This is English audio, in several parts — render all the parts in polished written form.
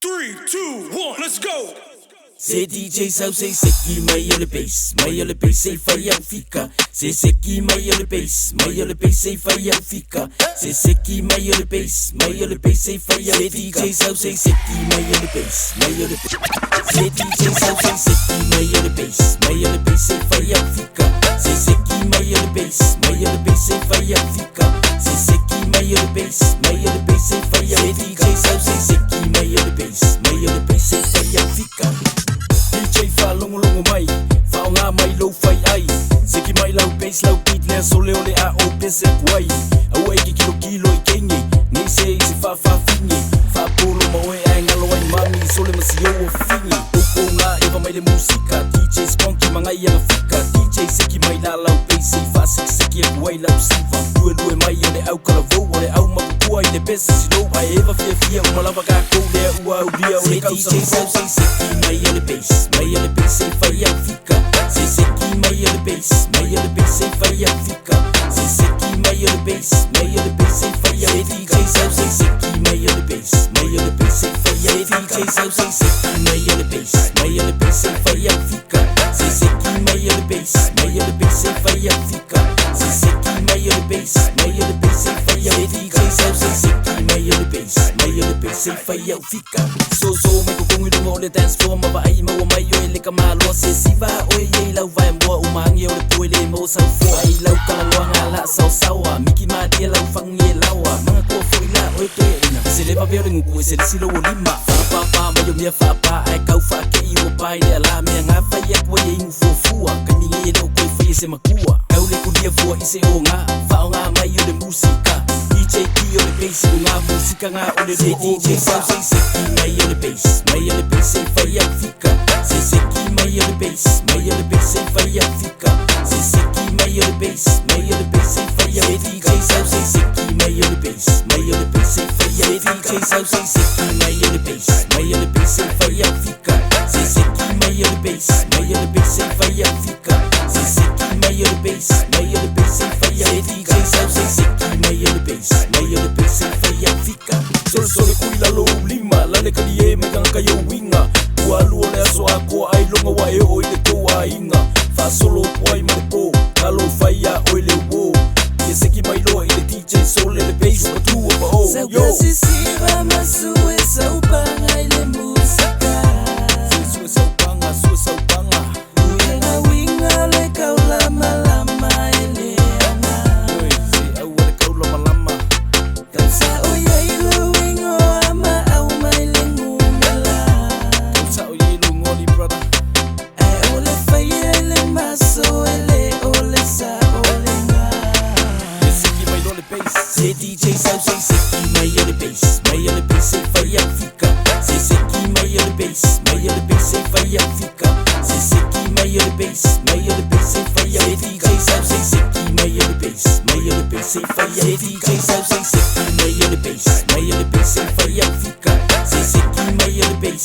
3, 2, 1, let's go! Say DJ South, say Seki, my on the bass, say fire fika. Say Seki, my on the bass, say fire fika. Say Seki, my on the bass, say fire fika. Say DJ South, say Seki, my on the bass, Say DJ South, say Seki, my on the bass, say fire fika. Say Seki, my on the bass, say fire fika. Say Seki, my on the bass, say fire fika. Say DJ South, say Seki, my on the bass, say fire fika. DJ fa longo mai, fa o ngā mai low fai ai. Seki mai lau bass lau beat lea so leo le a o pese kuai. Au ai ki kilo i kengi, nei se isi fa fingi. Fa polo ma oe ai ngalo ai mami, so le masio o fingi. Oko ngā eva mai le musika, DJ Zponkey mangai anga fika. DJ Seki mai la lau bass, sei fa seki a kuai lau siva. Lue mai e le au kalavou, o le au makukua i le pese si low. Ai eva fia umalawa ka kou lea ua au bia o le kausa. DJ South say Seki mai on the bass, say fire fika. Say Seki mai on the bass, say fire fika. Say Seki mai on the bass, say fire fika. DJ South say Seki mai on the bass, say fire fika. DJ South say Seki mai on the bass, say fire fika. Say Seki mai on the bass, say fire fika. Say Seki mai on the bass, say fire fika. DJ South say Seki mai on the bass, say fire fika. So me kukungi dungo le dance floor, maba ai maua mai o ele kamalo se siva o ye lau vai mo umangi o le puele mo sa fo ai lau kala ngala sawa miki ma dia lau fangi lawa mga ko foi la o te ina se le va ver ngu se le silo o lima pa ma yo mia fa pa ai kau fa ke i o pai le la me nga fa ye ko ye ngu fo fua ka mi ye no ko foi se makua kau le ku dia fo i se o nga fa o nga mai o le musika DJ o le bass o nga musika nga o le DJ South say Seki mai o le bass, say fire fika. Say Seki mai on the bass, say fire fika. Say Seki mai on the bass, say fire fika. DJ South say Seki mai on the bass, say fire fika. DJ South say Seki mai on the bass, say fire fika. Say Seki mai on the bass, say fire fika. Say Seki mai on the bass, say fire fika. DJ South say Seki mai on the bass, say fire fika. Sole kui la lo lima, la le kalie me kanga kayo winga. Ua lua le aso a koa ai longa wa e o i le toa inga. Fa solo puai ma le po, kalo faya o i le wo. Ye Seki mai loa i le DJ so le bass ma tua pa o. Sa kasi siva masue sa upanga i le musika. Sue sa upanga. Uye nga winga le kaula malama i le anga. Se au le kaula malama. Kausa uye i le wingo ama au mai le ngumela. Kausa uye i le ngoli brother. Ai ole faya i le maso ele ole sa ole nga. Ye Seki mai lo le bass. Say DJ South say Seki mai on the bass, say fire fika. Say Seki mai on the bass, say fire fika. Say Seki mai on the bass, say fire fika. DJ South say Seki mai on the bass, say fire fika. DJ South say Seki mai on the bass, say fire fika. Say Seki mai on the bass,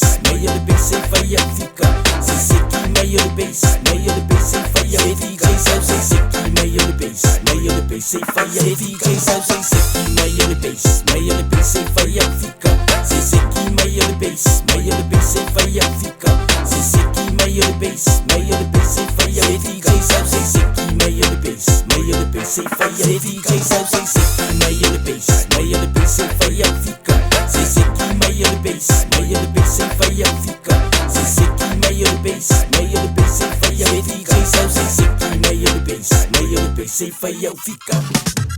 say fire fika. Say Seki mai on the bass, say fire fika. DJ South say Seki mai on the bass, say fire fika. DJ South say Seki mai on the bass, say fire fika. Say Seki mai on the bass, say fire fika. Say Seki mai on the bass, say fire fika. DJ South say Seki mai on the bass, say fire fika. DJ South say Seki mai on the bass, say fire fika. Say Seki mai on the bass, say fire fika. Say Seki mai on the bass, say fire fika. DJ South say Seki mai on the bass, say fire fika.